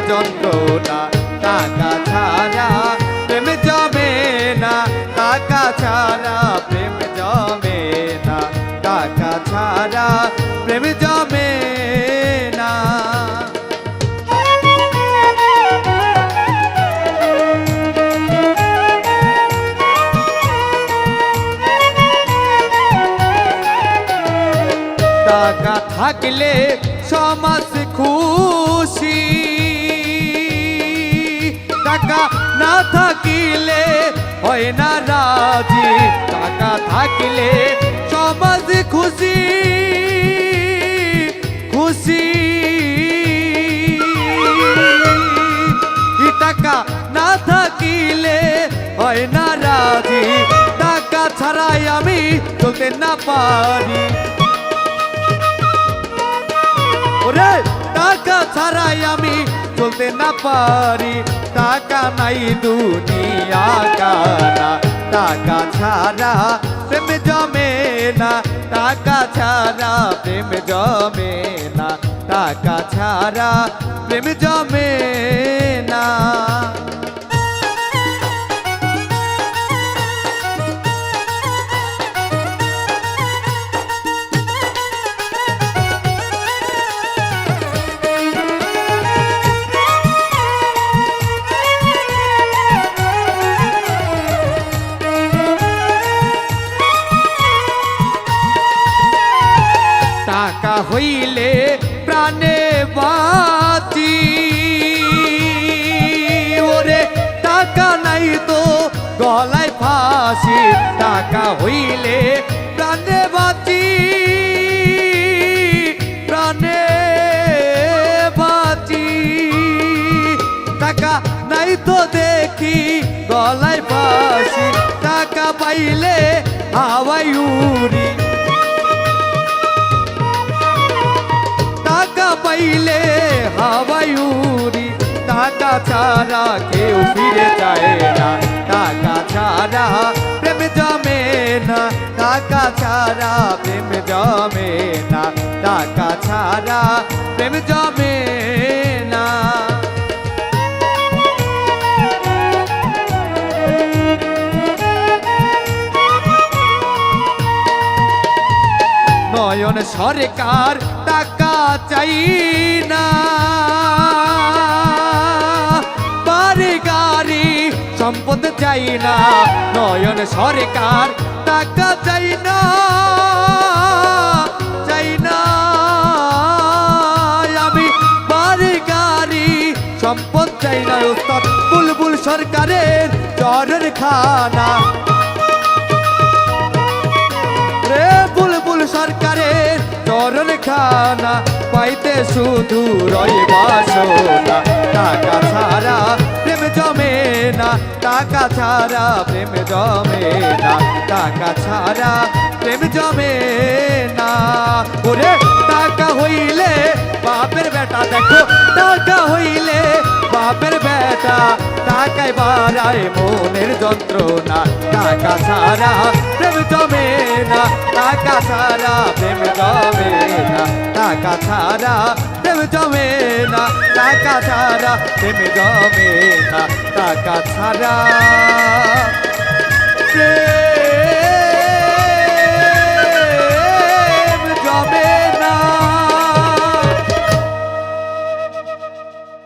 যন্ত্রণা টাকা ছাড়া প্রেম জমে না টাকা ছাড়া প্রেম জমে না টাকা ছাড়া প্রেম জমে না টাকা থাকলে সমাজ খুশি টাকা না থাকিলে হয় না রাজি টাকা থাকলে সমাজ খুশি খুশি টাকা না থাকিলে হয় না রাজি টাকা ছাড়াই আমি চলতে না পারি ওরে টাকা ছাড়াই আমি চলতে না পারি টাকা নাই দুনিয়া কানা টাকা ছাড়া প্রেম জমে না টাকা ছাড়া প্রেম জমে না টাকা ছাড়া প্রেম জমে না টাকা হইলে প্রাণে বাঁচি ওরে টাকা নাই তো গলায় ফাঁসি টাকা হইলে প্রাণে বাঁচি প্রাণে বাঁচি টাকা নাই তো দেখি গলায় ফাঁসি টাকা পাইলে হাওয়ায় উড়ি টাকা পাইলে হাওয়ায় উড়ি টাকা ছাড়া কেউ ফিরে যায় না টাকা ছাড়া প্রেম জমে না টাকা ছাড়া প্রেম জমে না টাকা ছাড়া প্রেম জমে না নয়ন সরকার টাকা চাই না বাড়ি গাড়ি সম্পদ চাই না নয়ন সরকার টাকা চাই না চাই না আমি বাড়ি গাড়ি সম্পদ চাই না উস্তাদ বুলবুল সরকারের চরের খানা রে বুলবুল সরকারের চরণ খানা পাইতে শুধু রয় বাসনা টাকা ছাড়া প্রেম জমে না টাকা ছাড়া প্রেম জমে না টাকা ছাড়া প্রেম জমে না ওরে টাকা হইলে বাপের বেটা দেখো টাকা হইলে বাপের বেটা টাকায় বাড়ায় মনের যন্ত্রণা টাকা ছাড়া প্রেম জমে না টাকা ছাড়া প্রেম জমে না টাকা ছাড়া প্রেম জমে না টাকা ছাড়া প্রেম জমে না টাকা ছাড়া